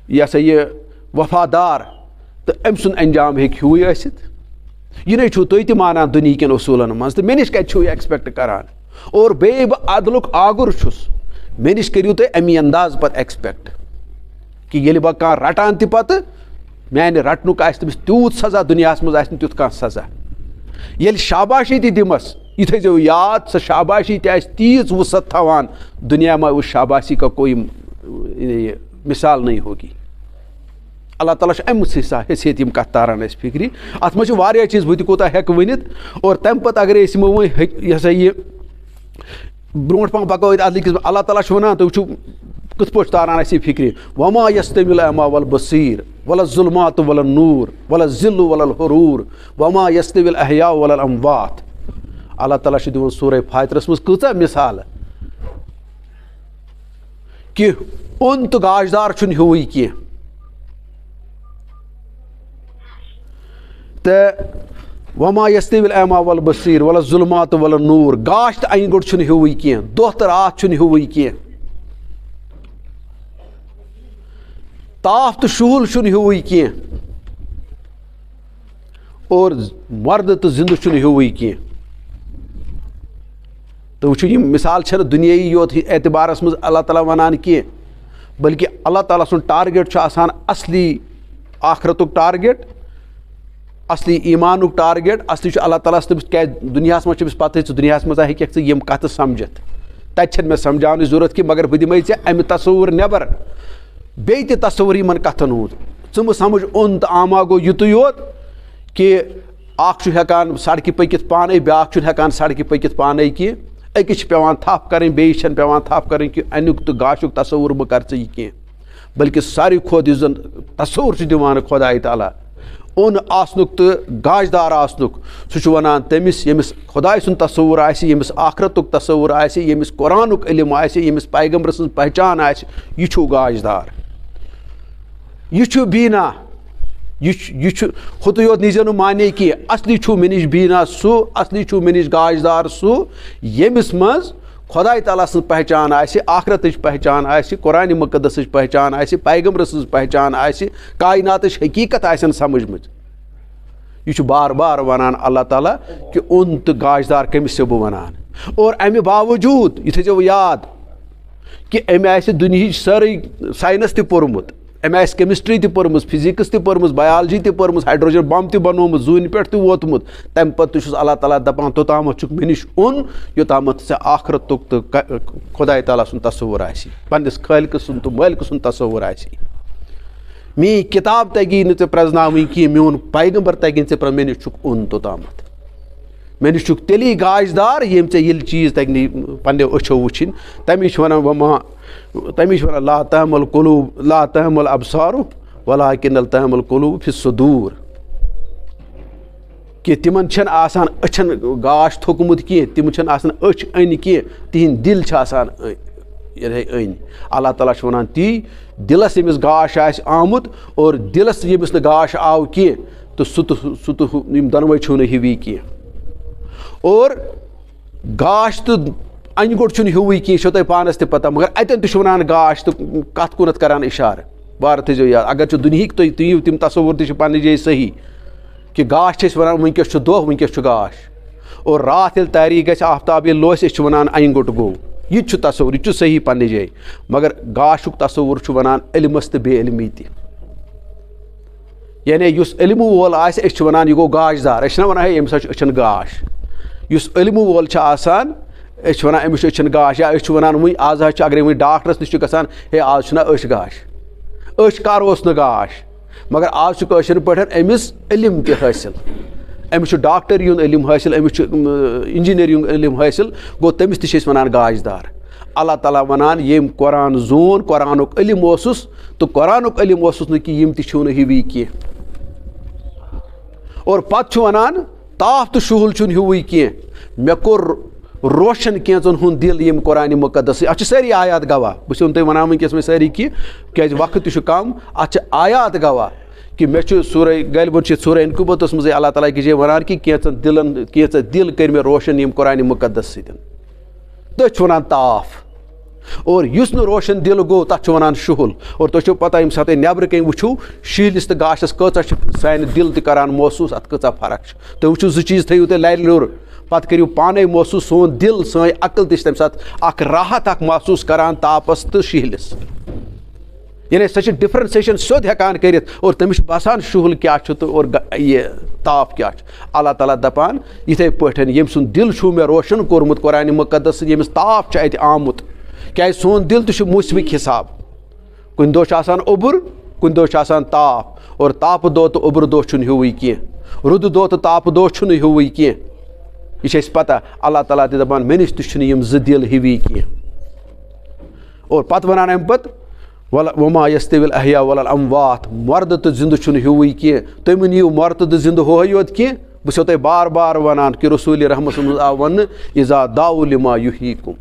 یہِ ہسا یہِ وفادار تہٕ أمۍ سُنٛد انجام ہیٚکہِ ہیوٗوٕے ٲسِتھ یِنَے چھُو تُہۍ تہِ مانان دُنہِکٮ۪ن اصوٗلن منٛز تہٕ مےٚ نِش کتہِ چھُو یہِ ایٚکسپیکٹ کران اور بیٚیہِ بہٕ عدلُک آگُر چھُس مےٚ نِش کٔرِو تُہۍ امی انداز پتہٕ ایٚکسپیکٹ کہِ ییٚلہِ بہٕ کانٛہہ رٹان تہِ پتہٕ میانہِ رٹنُک آسہِ تٔمِس تیوٗت سزا دُنیاہس منٛز آسہِ نہٕ تیُتھ کانٛہہ سزا ییٚلہِ شاباشی تہِ دِمس یہِ تھٲیزیو یاد سۄ شاباشی تہِ آسہِ تیٖژ وُسعت تھاوان دُنیا میں اُس شاباشی کا کوئی مثال نہیں ہوگی اللہ تعالیٰ چھُ اَمہِ حیثیت یِم کتھ تاران اَسہِ فِکرِ اتھ منٛز چھِ واریاہ چیٖز بہٕ تہِ کوٗتاہ ہٮ۪کہٕ ؤنِتھ اور تمہِ پتہٕ اگرے أسۍ یِمو وۄنۍ یہِ ہسا یہِ برونٛٹھ پہم پکو ییٚتہِ عدلٕکِس اللہ تعالیٰ چھُ وَنان تُہۍ وٕچھِو کِتھ پٲٹھۍ تاران اَسہِ یہِ فِکرِ وما یستوی الاعمى والبصیر ولا الظلمات ولا النور ولا الظل ولا الحروٗر وما یستوی الاحیاء ولا الاموات اللہ تعالیٰ چھُ دِوان سورہ فاترس منٛز کۭژاہ مِثالہٕ کہِ اوٚن تہٕ گاشدار چھُنہٕ ہیوٗوٕے کینٛہہ تہٕ وما یستوی الاعمى والبصیر ولا الظلمات ولا النور گاش تہٕ اَنہِ گوٚٹ چھُنہٕ ہیوٗوٕے کینٛہہ دۄہ تہٕ راتھ چھُنہٕ ہیوٗوٕے کینٛہہ تاپھ تہٕ شُہُل چھُنہٕ ہیوٗوٕے کینٛہہ اور مردٕ تہٕ زِندٕ چھُنہٕ ہیوٗوٕے کینٛہہ تہٕ وٕچھِو یِم مِثال چھَنہٕ دُنیٲیی یوت اعتبارس منٛز اللہ تعالیٰ وَنان کینٛہہ بلکہِ اللہ تعالیٰ سُنٛد ٹارگیٹ چھُ آسان اصلی آخرتُک ٹارگیٹ اصلی ایٖمانُک ٹارگیٹ اصلی چھُ اللہ تعالیٰ تٔمِس کیٛازِ دُنیاہس منٛز چھِ أمِس پتہٕ ژٕ دُنیاہس منٛز ہیٚککھ ژٕ یِم کتھٕ سمجھِتھ تتہِ چھنہٕ مےٚ سمجھاونٕچ ضروٗرت کینٛہہ مگر بہٕ دِمے ژےٚ امہِ تصور نٮ۪بر بیٚیہِ تہِ تصور یِمن کتھن ہُنٛد ژٕ مہٕ سمجھ اوٚن تہٕ آما گوٚو یُتُے یوت کہِ اکھ چھُ ہٮ۪کان سڑکہِ پٔکِتھ پانے بیٛاکھ چھُنہٕ ہٮ۪کان سڑکہِ پٔکِتھ پانے کینٛہہ أکِس پیٚوان تھپھ کَرٕنۍ بیٚیِس چھَنہٕ پیٚوان تھپھ کَرٕنۍ کہِ اَمیُک تہٕ گاشُک تصور بہٕ کَرٕ ژٕ یہِ کینٛہہ بٔلکہِ ساروی کھۄتہٕ یُس زَن تصور چھُ دِوان خۄداے تعالیٰ اوٚن آسنُک تہٕ گاشدار آسنُک سُہ چھُ وَنان تٔمِس ییٚمِس خۄداے سُنٛد تصور آسہِ ییٚمِس آخرتُک تصور آسہِ ییٚمِس قرآنُک علم آسہِ ییٚمِس پیغمبر سٕنٛز پہچان آسہِ یہِ چھُو گاشدار یہِ چھُ بیٖنا یہِ چھُ ہُتُے یوت نیٖزیو نہٕ معنے کینٛہہ اصلی چھُو مےٚ نِش بیٖنا سُہ اصلی چھُو مےٚ نِش گاشدار سُہ ییٚمِس منٛز خۄداے تعالیٰ سٕنٛز پہچان آسہِ آخرتٕچ پہچان آسہِ قرآنِ مُقدسٕچ پہچان آسہِ پیغمبر سٕنٛز پہچان آسہِ کایناتٕچ حقیقت آسن سمجھمٕژ یہِ چھُ بار بار وَنان اللہ تعالیٰ کہِ اوٚن تہٕ گاشدار کٔمِس چھُسو بہٕ وَنان اور اَمہِ باوجوٗد یہِ تھٲیزیو یاد کہِ أمۍ آسہِ دُنہِچ سٲرٕے ساینس تہِ پوٚرمُت أمۍ آسہِ کیمسٹری تہِ پٔرمٕژ فِزِکٕس تہِ پٔرمٕژ بَیالجی تہِ پٔرمٕژ ہایڈروجن بم تہِ بنومُت زوٗنہِ پٮ۪ٹھ تہِ ووتمُت تَمہِ پَتہٕ تہِ چھُس اللہ تعالیٰ دَپان توٚتامَتھ چھُکھ مےٚ نِش اوٚن یوٚتامَتھ ژےٚ آخرتُک تہٕ خۄداے تعالیٰ سُنٛد تصور آسہِ پنٛنِس خٲلقہٕ سُنٛد تہٕ مٲلکہٕ سُنٛد تصور آسہِ میٛٲنۍ کِتاب تگی نہٕ ژےٚ پرٛزناوٕنۍ کینٛہہ میون پیغمبر تگی نہٕ ژےٚ مےٚ نِش چھُکھ اوٚن توٚتامَتھ مےٚ نِش چھُکھ تیٚلی گاشدار ییٚمۍ ژےٚ ییٚلہِ چیٖز تگہِ نہٕ پنٛنیو أچھو وٕچھِنۍ تَمی چھِ وَنان تَمی چھِ وَنان لا تحمل قلوٗب لا تحمل ابصارُ ولاکن تحمل قلوٗب فی الصدوٗر کہِ تِمن چھَنہٕ آسان أچھن گاش تھوٚکمُت کینٛہہ تِم چھَنہٕ آسان أچھ أنۍ کینٛہہ تِہِنٛدۍ دِل چھِ آسان یِتھَے أنۍ اللہ تعالیٰ چھُ وَنان تی دِلس ییٚمِس گاش آسہِ آمُت اور دِلس ییٚمِس نہٕ گاش آو کینٛہہ تہٕ سُہ تہٕ یِم دۄنوَے چھُو نہٕ ہِوی کینٛہہ اور گاش تہٕ اَنہِ گوٚٹ چھُنہٕ ہیوٗوٕے کینٛہہ یہِ چھو تۄہہِ پانس تہِ پتہ مگر اَتٮ۪ن تہِ چھُ وَنان گاش تہٕ کَتھ کُنتھ کران اِشارٕ بار تھٲیزیو یاد اگر چھُ دُنہِکۍ تُہۍ یِیِو تِم تصور تہِ چھِ پنٛنہِ جایہِ صحیح کہِ گاش چھِ أسۍ وَنان وٕنکٮ۪س چھُ دۄہ وٕنکٮ۪س چھُ گاش اور راتھ ییٚلہِ تاریٖخ گژھِ آفتاب ییٚلہِ لوسہِ أسۍ چھِ وَنان اَنہِ گوٚٹ گوٚو یہِ تہِ چھُ تصور یہِ تہِ چھُ صحیح پنٛنہِ جایہِ مگر گاشُک تصور چھُ وَنان علمس تہٕ بے علمی تہِ یعنی یُس علمہٕ وول آسہِ أسۍ چھِ وَنان یہِ گوٚو گاشدار أسۍ چھِنہ وَنان ہے أمِس حظ چھُ أچھن گاش یُس علمہٕ وول چھُ آسان أسۍ چھِ وَنان أمِس چھُ أچھن گاش یا أسۍ چھِ وَنان وٕنۍ آز حظ چھُ اگرے وٕنۍ ڈاکٹرس نِش چھُ گژھان ہے آز چھُنہ أچھ گاش أچھ کر اوس نہٕ گاش مگر آز چھُ کٲشِر پٲٹھۍ أمِس علم تہِ حٲصِل أمِس چھُ ڈاکٹری ہُنٛد علم حٲصِل أمِس چھُ اِنجیٖنٔرِنٛگ ہُنٛد علم حٲصِل گوٚو تٔمِس تہِ چھِ أسۍ وَنان گاشدار اللہ تعالیٰ وَنان ییٚمۍ قرآن زون قرآنُک علم اوسُس تہٕ قرآنُک علم اوسُس نہٕ کہِ یِم تہِ چھِو نہٕ ہِوی کینٛہہ اور پتہٕ چھُ وَنان تاپھ تہٕ شُہُل چھُنہٕ ہیوٗوٕے کینٛہہ مےٚ کوٚر روشن کینٛژن ہُنٛد دِل یِم قرآنِ مُقدس اَتھ چھِ سٲری آیات گواہ بہٕ چھُسو نہٕ تۄہہِ وَنان وٕنکٮ۪س وۄنۍ سٲری کینٛہہ کیٛازِ وقت تہِ چھُ کم اَتھ چھِ آیات گواہ کہِ مےٚ چھُ سورے غالبن چھِ سورے انکبوتس منٛزٕے اللہ تعالیٰ کِس جایہِ وَنان کہِ کینٛژاہ دِل کٔرۍ مےٚ روشن یِم قرآنِ مُقدس سۭتۍ تٔتھۍ چھِ وَنان تاپھ اور یُس نہٕ روشن دِل گوٚو تتھ چھُ وَنان شُہُل اور تۄہہِ چھو پتہ ییٚمہِ ساتہٕ تُہۍ نیٚبرٕ کَنۍ وٕچھو شِہلِس تہٕ گاشس کۭژاہ چھِ سانہِ دِل تہِ کران محسوٗس اتھ کۭژاہ فرق چھِ تُہۍ وٕچھِو زٕ چیٖز تھٲیِو تُہۍ لرِ لیوٚر پتہٕ کٔرِو پانے محسوٗس سون دِل سٲنۍ عقل تہِ چھِ تمہِ ساتہٕ اکھ راحت اکھ محسوٗس کران تاپس تہٕ شِہلِس یعنی سۄ چھِ ڈِفرنسیشن سیوٚد ہٮ۪کان کٔرِتھ اور تٔمِس چھُ باسان شُہُل کیٛاہ چھُ تہٕ اور یہِ تاپھ کیٛاہ چھُ اللہ تعالیٰ دپان یِتھَے پٲٹھۍ ییٚمۍ سُنٛد دِل چھُو مےٚ روشن کوٚرمُت قرآنِ مُقدس سۭتۍ ییٚمِس تاپھ چھُ اَتہِ آمُت کیٛازِ سون دِل تہِ چھُ موسمٕکۍ حِساب کُنہِ دۄہ چھُ آسان اوٚبُر کُنہِ دۄہ چھُ آسان تاپھ اور تاپہٕ دۄہ تہٕ اوٚبرٕ دۄہ چھُنہٕ ہیوٗوٕے کینٛہہ روٗدٕ دۄہ تہٕ تاپہٕ دۄہ چھُنہٕ ہیوٗوٕے کینٛہہ یہِ چھِ اَسہِ پتہ اللہ تعالیٰ تہِ دپان مےٚ نِش تہِ چھُنہٕ یِم زٕ دِل ہِوی کینٛہہ اور پتہٕ وَنان اَمہِ پتہٕ وما یستوی الاحیا والاموات مردٕ تہٕ زِندٕ چھُنہٕ ہیوٗوٕے کینٛہہ تُہۍ مہٕ نِیِو مردٕ تہٕ زِندٕ ہوے یوت کینٛہہ بہٕ چھُسو تۄہہِ بار بار وَنان کہِ رسوٗلِ رحمتس منٛز آو وَننہٕ اذا دعوا لما یحییکم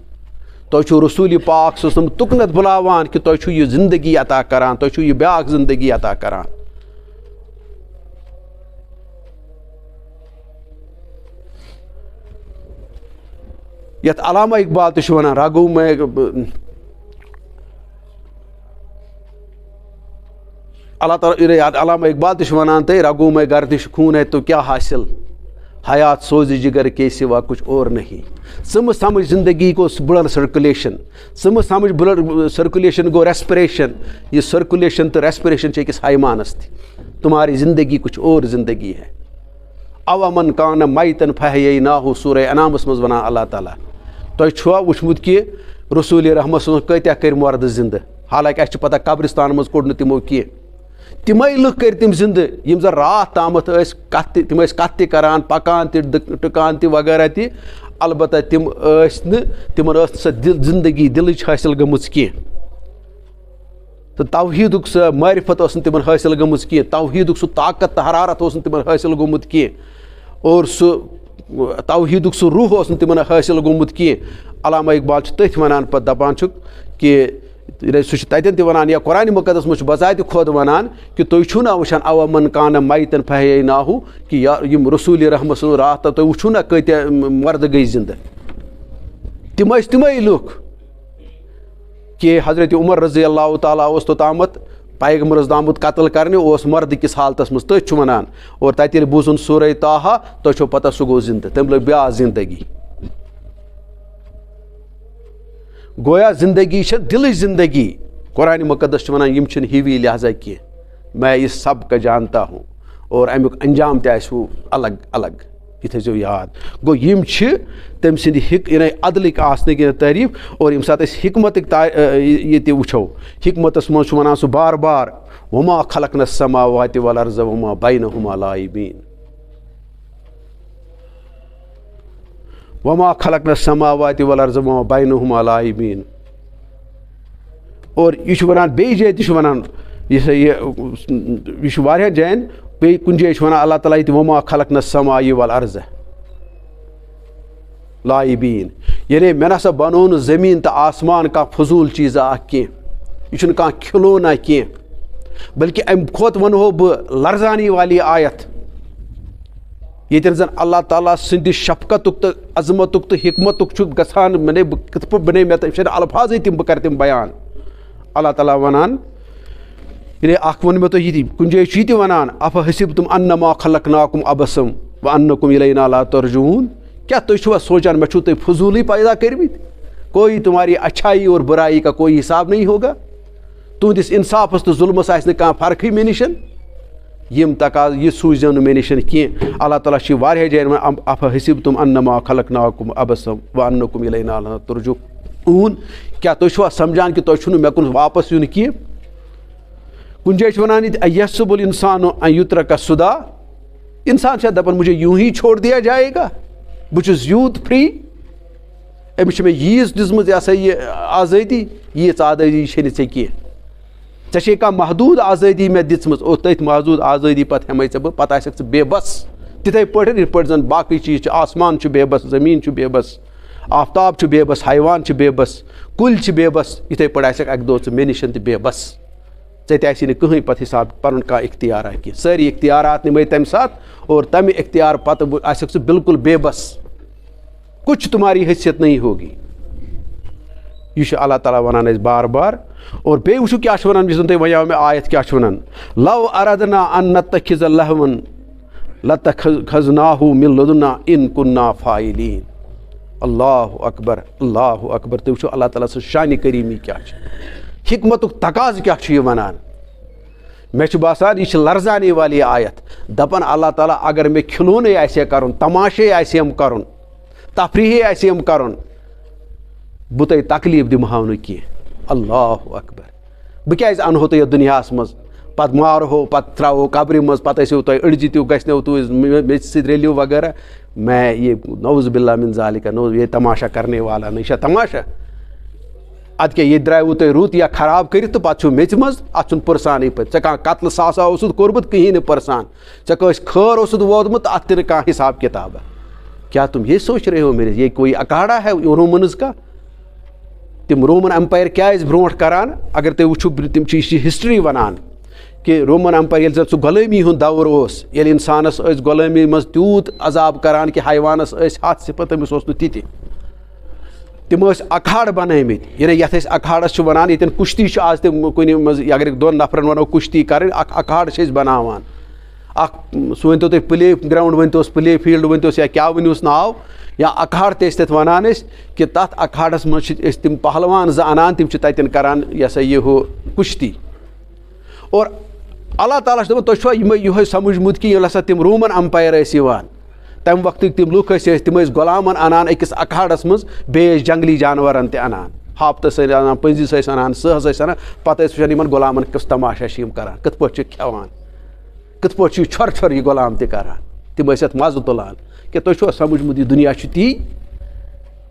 تۄہہِ چھُو رسوٗلِ پاک صٲب تُکنتھ بُلاوان کہِ تۄہہِ چھُو یہِ زندگی عطا کران تۄہہِ چھُو یہِ بیٛاکھ زندگی عطا کران یتھ علامہ اقبال تہِ چھُ وَنان رگو میں اللہ تعالیٰ علامہ اقبال تہِ چھُ وَنان تۄہہِ رگو میں گردش خوٗن ہے تو کیا حاصل حیات سوزِ جگر کے سوا کچھ اور نہیں ژٕ مہٕ سمجھ زندگی گوٚو بٕلڈ سٔرکُلیشن ژٕ مہٕ سمجھ بٕلڈ سٔرکُلیشن گوٚو ریسپریشن یہِ سٔرکُلیشن تہٕ ریسپریشن چھِ أکِس حیوانس تہِ تُمہاری زندگی کچھ اور زندگی ہے اوامن کانہ میتن فحییناہُ سورہ انعامس منٛز وَنان اللہ تعالیٰ تۄہہِ چھُوا وٕچھمُت کہِ رسوٗلِ رحمت صٲب کۭتیاہ کٔرۍ مردٕ زِندٕ حالانکہِ اَسہِ چھِ پتہ قبرستان منٛز کوٚڑ نہٕ تِمو کینٛہہ تِمے لُکھ کٔرۍ تِم زِندٕ یِم زن راتھ تامتھ ٲسۍ کتھ تہِ تِم ٲسۍ کتھ تہِ کران پکان تہِ ٹٕکان تہِ وغیرہ تہِ البتہ تِم ٲسۍ نہٕ تِمن ٲس نہٕ سۄ زندگی دِلٕچ حٲصِل گٔمٕژ کینٛہہ تہٕ توحیٖدُک سۄ معرفت ٲس نہٕ تِمن حٲصِل گٔمٕژ کینٛہہ توحیٖدُک سُہ طاقت تہٕ حرارت اوس نہٕ تِمن حٲصِل گوٚمُت کینٛہہ اور سُہ توحیٖدُک سُہ روح اوس نہٕ تِمن حٲصِل گوٚمُت کینٛہہ علامہ اقبال چھُ تٔتھۍ وَنان پَتہٕ دَپان چھُکھ کہِ سُہ چھُ تَتٮ۪ن تہِ وَنان یا قرآنِ مُقدس منٛز چھُ بَذاتہِ خۄد وَنان کہِ تُہۍ چھُو نا وٕچھان اَوا من کانہ میتن فحییناہوٗ کہِ یِم رسوٗلِ رحمت سُنٛد راتھ تُہۍ وٕچھو نا کۭتیاہ مردٕ گٔے زِندٕ تِم ٲسۍ تِمے لُکھ کہِ حضرت عمر رضی اللہ تعالیٰ اوس توٚتامَتھ پیغمبرس آمُت قتل کرنہِ اوس مردٕ کِس حالتس منٛز تٔتھۍ چھُ وَنان اور تَتہِ ییٚلہِ بوٗزُن سورے طٰہا تۄہہِ چھو پتہ سُہ گوٚو زِندٕ تٔمۍ لٔج بیٛاکھ زندگی گویا زندگی چھےٚ دِلٕچ زندگی قرآنِ مُقدس چھُ وَنان یِم چھِنہٕ ہِوی لہٰذا کینٛہہ میں یہِ سبق جانتا ہوں اور امیُک انجام تہِ آسہِ ہُہ الگ الگ یہِ تھٲیزیو یاد گوٚو یِم چھِ تٔمۍ سٕنٛدِ یعنی عدلٕکۍ آسنٕکۍ تعریٖف اور ییٚمہِ ساتہٕ أسۍ حکمتٕکۍ یہِ تہِ وٕچھو حکمتس منٛز چھُ وَنان سُہ بار بار وما خلقنا السماوات والارض وما بینہما لاعبین وما خلقنا السماوات والارض وما بینہما لاعبین اور یہِ چھُ وَنان بیٚیہِ جایہِ تہِ چھُ وَنان یہِ چھُ واریاہن جاین بیٚیہِ کُنہِ جایہِ چھُ وَنان اللہ تعالیٰ ییٚتہِ وما خلقنا السماء والارض لاعبین یعنی مےٚ نسا بنوو نہٕ زٔمیٖن تہٕ آسمان کانٛہہ فضوٗل چیٖزا اکھ کینٛہہ یہِ چھُنہٕ کانٛہہ کھِلونا کینٛہہ بلکہِ امہِ کھۄتہٕ وَنہو بہٕ لرزانی والی آیت ییٚتٮ۪ن زن اللہ تعالیٰ سٕنٛدِ شفقتُک تہٕ عظمتُک تہٕ حکمتُک چھُ گژھان بہٕ کِتھ پٲٹھۍ بنے مےٚ چھِ الفاظٕے تِم بہٕ کرٕ تِم بیان اللہ تعالیٰ وَنان یعنی اکھ ووٚن مےٚ تۄہہِ یہِ تہِ کُنہِ جایہِ چھُ یہِ تہِ وَنان افحسبتم انما خلقناکم عبثا وانکم الینا لا ترجعون کیٛاہ تُہۍ چھُوا سونٛچان مےٚ چھُو تُہۍ فضوٗلٕے پیدا کٔرمٕتۍ کوئی تمہاری اچھائی اور برائی کا کوئی حساب نہیں ہوگا تُہنٛدِس انصافس تہٕ ظُلمس آسہِ نہٕ کانٛہہ فرقٕے مےٚ نِش یِم تقاضہٕ یہِ سوٗزیو نہٕ مےٚ نِش کینٛہہ اللہ تعالیٰ چھِ واریاہ جایہِ وَنان افحسبتم انما خلقناکم عبثا وانکم الینا لا ترجعون کیٛاہ تُہۍ چھُوا سمجھان کہِ تۄہہِ چھُنہٕ مےٚ کُن واپس یُن کینٛہہ کُنہِ جایہِ چھِ وَنان ییٚتہِ ایحسب الانسان ان یترک سُدا انسان چھا دپان مجھے یوٗں ہی چھوڑ دیا جائے گا بہٕ چھُس یوٗت فری أمِس چھِ مےٚ ییٖژ دِژمٕژ یہِ ہسا یہِ آزٲدی ییٖژ آزٲدی چھے نہٕ ژےٚ کینٛہہ ژےٚ چھے کانٛہہ محدوٗد آزٲدی مےٚ دِژمٕژ اور تٔتھۍ محدوٗد آزٲدی پتہٕ ہٮ۪مَے ژےٚ بہٕ پتہٕ آسٮ۪کھ ژٕ بے بس تِتھَے پٲٹھۍ یِتھ پٲٹھۍ زن باقٕے چیٖز چھِ آسمان چھُ بے بس زٔمیٖن چھُ بے بس آفتاب چھُ بے بس حیوان چھِ بے بس کُلۍ چھِ بے بس یِتھَے پٲٹھۍ آسٮ۪کھ اکہِ دۄہ ژٕ مےٚ نِش تہِ بے بس ژےٚ تہِ آسی نہٕ کٕہٕنۍ پتہٕ حساب پنُن کانٛہہ اختیارا کینٛہہ سٲری اختیارات نِمَے تمہِ ساتہٕ اور تمہِ اختیار پتہٕ آسٮ۪کھ ژٕ بالکل بے بس کچھ تمہاری حیثیت نہیں ہوگی یہِ چھُ اللہ تعالیٰ وَنان اَسہِ بار بار اور بیٚیہِ وٕچھِو کیٛاہ چھُ وَنان یُس زن تۄہہِ وَنیو مےٚ آیت کیٛاہ چھُ وَنان لو اردنا ان نتخذ لہوا لاتخذناہ من لدنا ان كنا فاعلین اللہ اکبر اللہ اکبر تُہۍ وٕچھِو اللہ تعالیٰ سٕنٛز شانہِ کریٖمی کیٛاہ چھِ حکمتُک تقاضہٕ کیٛاہ چھُ یہِ وَنان مےٚ چھُ باسان یہِ چھِ لرزانے والی آیت دپان اللہ تعالیٰ اگر مےٚ کھِلونَے آسہِ ہا کرُن تماشے آسہِ ہم کرُن تفریٖحے آسہِ ہم کرُن بہٕ تۄہہِ تکلیٖف دِمہو نہٕ کینٛہہ اللہ اکبر بہٕ کیٛازِ انہو تۄہہِ یتھ دُنیاہس منٛز پتہٕ مارہو پتہٕ ترٛاوہو قبرِ منٛز پتہٕ ٲسِو تۄہہِ أڑجہِ تہِ گژھنو تُہۍ میٚژِ سۭتۍ رٔلِو وغیرہ میں یہ نعوذ باللہ من ذالِکہ یہ تماشا کرنے والا نہ یہِ چھا تماشا ادٕ کیٛاہ ییٚتہِ درٛایوٕ تۄہہِ رُت یا خراب کٔرِتھ تہٕ پتہٕ چھُو میٚژِ منٛز اتھ چھُنہٕ پٕرسانٕے پتہٕ ژےٚ کانٛہہ قتلہٕ ساسا اوسُتھ کوٚرمُت کِہیٖنۍ نہٕ پٕرسان ژےٚ کٲنٛسہِ خٲر اوسُتھ ووتمُت تہٕ اتھ تہِ نہٕ کانٛہہ حساب کِتابہ کیٛاہ تُم یہ سوچ رہے ہو میرے یہ کوئی اکاڑا ہے رومنز کا تِم رومن ایمپایر کیٛازِ برونٛٹھ کران اگر تُہۍ وٕچھِو تِم چھِ یہِ چھِ ہسٹری ونان کہِ رومن ایمپایر ییٚلہِ زن سُہ غلٲمی ہُنٛد دور اوس ییٚلہِ انسانس ٲسۍ غلٲمی منٛز تیوٗت عذاب کران کہِ حیوانس ٲسۍ ہتھ صِفت تٔمِس اوس نہٕ تِتہِ تِم ٲسۍ اکھاڑ بنٲمٕتۍ یعنی یتھ أسۍ اکھاڑس چھِ ونان ییٚتٮ۪ن کُشتی چھِ آز تہِ کُنہِ منٛز اگر دۄن نفرن ونو کُشتی کرٕنۍ اکھ اکھاڑ چھِ أسۍ بناوان اکھ سُہ ؤنۍتو تُہۍ پلے گراوُنٛڈ ؤنۍتوس پلے فیٖلڈ ؤنۍتوس یا کیٛاہ ؤنِوُس ناو یا اکھاڑ تہِ ٲسۍ تتھ ونان أسۍ کہِ تتھ اکھاڑس منٛز چھِ أسۍ تِم پہلوان زٕ انان تِم چھِ تتٮ۪ن کران یہِ ہسا یہِ ہُہ کُشتی اور اللہ تعالیٰ چھُ دپان تۄہہِ چھُوا یِہوے سمجھمُت کہِ ییٚلہِ ہسا تِم رومن ایمپایر ٲسۍ یِوان تمہِ وقتٕکۍ تِم لُکھ ٲسۍ تِم ٲسۍ غلامن انان أکِس اکھاڑس منٛز بیٚیہِ ٲسۍ جنگلی جانورن تہِ انان ہاپتس ٲسۍ انان پٔنزِس ٲسۍ انان سٕہس ٲسۍ انان پتہٕ ٲسۍ وٕچھان یِمن غلامن کُس تماشا چھِ یِم کران کِتھ پٲٹھۍ چھِ کھٮ۪وان کِتھ پٲٹھۍ چھُ یہِ چھۄر چھۄر یہِ غلام تہِ کران تِم ٲسۍ اتھ مزٕ تُلان کہِ تۄہہِ چھُوا سمجھمُت یہِ دُنیا چھُ تی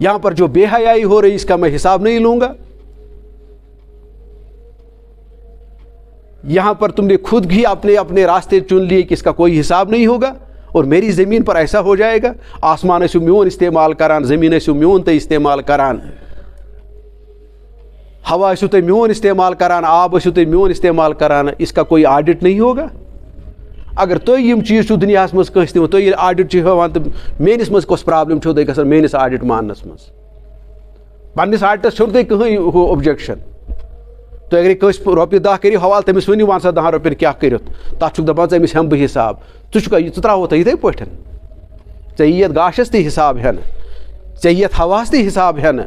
یہاں پر جو بے حیائی ہو رہی اس کا میں حساب نہیں لوں گا, یہاں پر تم نے خود بھی اپنے راستے چن لیے کہ اس کا کوئی حساب نہیں ہوگا, اور میری زمین پر ایسا ہو جائے گا, آسمان ٲسِو میون استعمال کران, زمین ٲسِو میون تُہۍ استعمال کران, ہوا ٲسِو تُہۍ میون استعمال کران, آب ٲسِو تُہۍ میون استعمال کران, اس کا کوئی آڈٹ نہیں ہوگا. اگر تُہۍ یِم چیٖز چھُو دُنیاہس منٛز کٲنٛسہِ دِوان, تُہۍ ییٚلہِ آڈٹ چھِ ہاوان تہٕ میٲنِس منٛز کۄس پرابلم چھو تۄہہِ گژھان میٲنِس آڈٹ ماننس منٛز؟ پننِس آڈٹس چھو تۄہہِ کٕہٕنۍ ہُہ اوبجیکشن. تُہۍ اگرے کٲنٛسہِ رۄپیہِ دہ کٔرِو حوالہٕ تٔمِس ؤنِو وَن سا 10 رۄپیَن کیٛاہ کٔرِتھ, تَتھ چھُکھ دَپان ژٕ أمِس ہٮ۪مہٕ بہٕ حِساب. ژٕ ترٛاوہوتھ یِتھَے پٲٹھۍ, ژےٚ یی یَتھ گاشَس تہِ حِساب ہٮ۪نہٕ, ژےٚ یی یَتھ ہواہَس تہِ حِساب ہٮ۪نہٕ,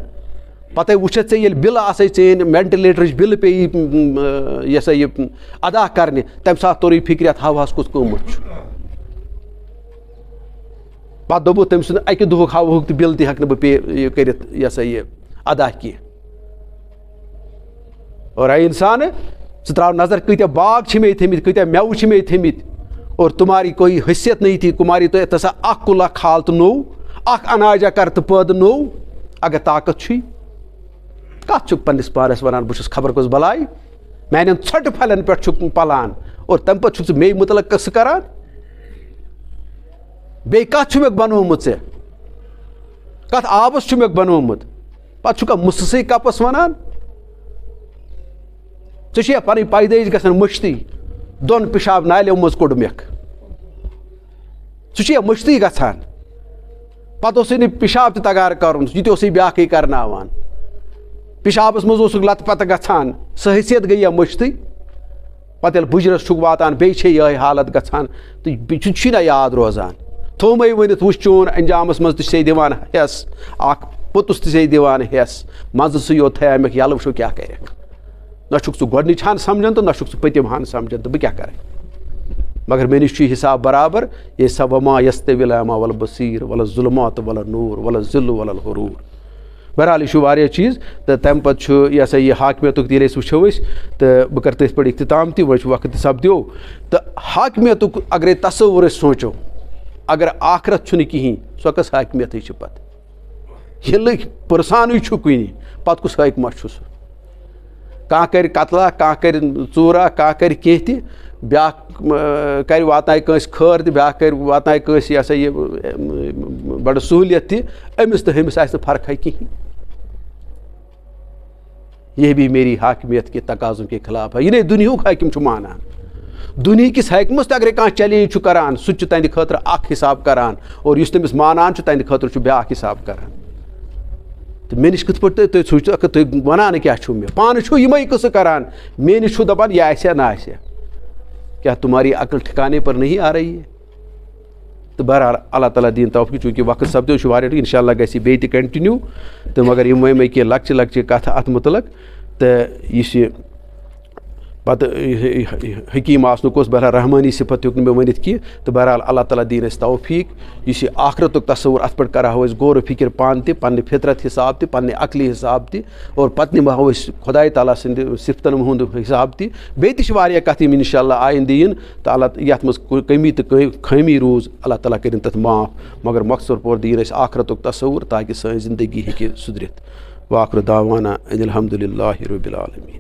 پَتَے وٕچھَتھ ژےٚ ییٚلہِ بِلہٕ آسے ژےٚ وٮ۪نٹِلیٹرٕچ بِلہٕ پیٚیی یہِ ہسا یہِ ادا کَرنہِ, تَمہِ ساتہٕ توٚرُے فِکرِ اَتھ ہواہَس کُس قۭمَتھ چھُ. پَتہٕ دوٚپُکھ تٔمۍ سُنٛد اَکہِ دۄہُک ہواہُک تہِ بِل تہِ ہٮ۪کہٕ نہٕ بہٕ یہِ کٔرِتھ یہِ ہسا یہِ ادا کینٛہہ. اور اے اِنسان, ژٕ ترٛاو نظر کۭتیاہ باغ چھِ مےٚ تھٲمٕتۍ, کۭتیاہ مٮ۪وٕ چھِ مےٚ تھٲمٕتۍ, اور تُمہاری کوئی حیثیت نہیں تھی, تُمہاری تو تسا اکھ کُل اکھ کھال تہٕ نوٚو, اکھ اناجا کر تہٕ پٲدٕ نوٚو. اگر طاقت چھُے کتھ چھُکھ پننِس پانس ونان بہٕ چھُس خبر کۄس بلاے, میانٮ۪ن ژھۄٹہٕ پھلٮ۪ن پٮ۪ٹھ چھُکھ پلان, اور تمہِ پتہٕ چھُکھ ژٕ مے متعلق قصہٕ کران. بیٚیہِ کتھ چھُ مےٚ بنومُت ژےٚ, کتھ آبس چھُ مےٚ بنومُت, پتہٕ چھُکھا مُسسٕے کپس ونان. ژےٚ چھُیا پنٕنۍ پیدٲیش گژھان مٔشتٕے, 2 پِشاب نالیو منٛز کوٚڑمکھ, ژٕ چھُیا مٔشتٕے گژھان. پتہٕ اوسُے نہٕ پِشاب تہِ تگار کرُن, یہِ تہِ اوسُے بیاکھٕے کرناوان. پِشابس منٛز اوسُکھ لتہٕ پتہٕ گژھان, سۄ حیثیت گٔے یا مٔشتٕے. پتہٕ ییٚلہِ بُجرس چھُکھ واتان بیٚیہِ چھے یِہے حالت گژھان, تہٕ چھُے نا یاد روزان. تھوٚومَے ؤنِتھ وٕچھ چون انجامس منٛز تہِ چھے دِوان ہٮ۪س, اکھ پوٚتُس تہِ چھے دِوان ہٮ۪س, منٛزٕ یوت تھایمکھ یَلہٕ وٕچھو کیٛاہ کَرٮ۪کھ. نہ چھُکھ ژٕ گۄڈنِچ ہن سمجھان تہٕ نہ چھُکھ ژٕ پٔتِم ہن سمجھان, تہٕ بہٕ کیٛاہ کرٕ. مگر مےٚ نِش چھُ حساب برابر. یہ سا وما یستوی العمى والبصیر ولا الظلمات ولا النور ولا الظل ولا الحرور. بہرحال یہِ چھُ واریاہ چیٖز, تہٕ تَمہِ پتہٕ چھُ یہِ ہسا یہِ حاکمیتُک تہِ ییٚلہِ أسۍ وٕچھو أسۍ, تہٕ بہٕ کرٕ تٔتھۍ پٮ۪ٹھ اختتام تہِ, وۄنۍ چھُ وقت تہِ سپدیو. تہٕ حاکمیتُک اگرے تصور أسۍ سونٛچو, اگر آخرت چھُنہٕ کِہیٖنۍ, سۄ کۄس حاکمیتٕے چھِ پتہٕ. ییٚلہِ پٕرسانٕے چھُ کُنہِ, پتہٕ کُس حٲکمہ چھُ سُہ. کانٛہہ کرِ قتلا, کانٛہہ کرِ ژوٗرا, کانٛہہ کرِ کینٛہہ تہِ, بیٛاکھ کرِ واتنایہِ کٲنٛسہِ خٲر تہِ, بیٛاکھ کرِ واتنایہِ کٲنٛسہِ یہِ ہسا یہِ بڑٕ سہوٗلیت تہِ, أمِس تہٕ ہُمِس آسہِ نہٕ فرقے کِہیٖنۍ. یہ بھی میری حاکمیت کے تقاضوں کے خلاف ہے. یہِ نے دُنیہُک حٲکِم چھُ مانان. دُنہِکِس حٲکمَس تہِ اگرے کانٛہہ چیلینج چھُ کران, سُہ تہِ چھُ تہنٛدِ خٲطرٕ اکھ حساب کران, اور یُس تٔمِس مانان چھُ تہنٛدِ خٲطرٕ چھُ بیٛاکھ حساب کران. تہٕ مےٚ نِش کِتھ پٲٹھۍ تُہۍ سوٗنٛچتو, اگر تُہۍ ونان کیٛاہ چھُو مےٚ, پانہٕ چھُو یِمے قٕصہٕ کران, مےٚ نِش چھُو دپان یہِ آسیا نہ آسیا. کیا تمہاری عقل ٹھکانے پر نہیں آ رہی ہے. تہٕ بہرحال اللہ تعالیٰ دِیِن توفیٖق, چوٗنٛکہِ وقت سپدیو چھُ واریاہ, اِنشاء اللہ گژھِ یہِ بیٚیہِ تہِ کنٹِنیوٗ. تہٕ مگر یِم وۄنۍ مےٚ کینٛہہ لۄکچہِ کَتھٕ اَتھ مُتعلق, تہٕ یُس یہِ پتہٕ حکیٖم آسنُک اوس, بہرحال رحمٲنی صفت ہیوٚک نہٕ مےٚ ؤنِتھ کینٛہہ. تہٕ بہرحال اللہ تعالیٰ دِیِن اَسہِ توفیٖق, یُس یہِ آخرتُک تصور اَتھ پٮ۪ٹھ کرہو أسۍ غور و فِکر پانہٕ تہِ, پننہِ فطرت حساب تہِ, پننہِ عقلہِ حساب تہِ, اور پتہٕ نِمہو أسۍ خۄداے تعالیٰ سٕنٛدِ صفتن ہُنٛد حساب تہِ. بیٚیہِ تہِ چھِ واریاہ کتھٕ یِم اِنشاء اللہ آیندٕ یِن, تہٕ اللہ یتھ منٛز کٔمی تہٕ خٲمی روٗز, اللہ تعالیٰ کٔرِنۍ تتھ معاف. مگر مۄخصر پور دِیِن اَسہِ آخرتُک تصور, تاکہِ سٲنۍ زندگی ہیٚکہِ سُدرِتھ. وآخر دعوانا ان الحمدُ للہ رب العالمین.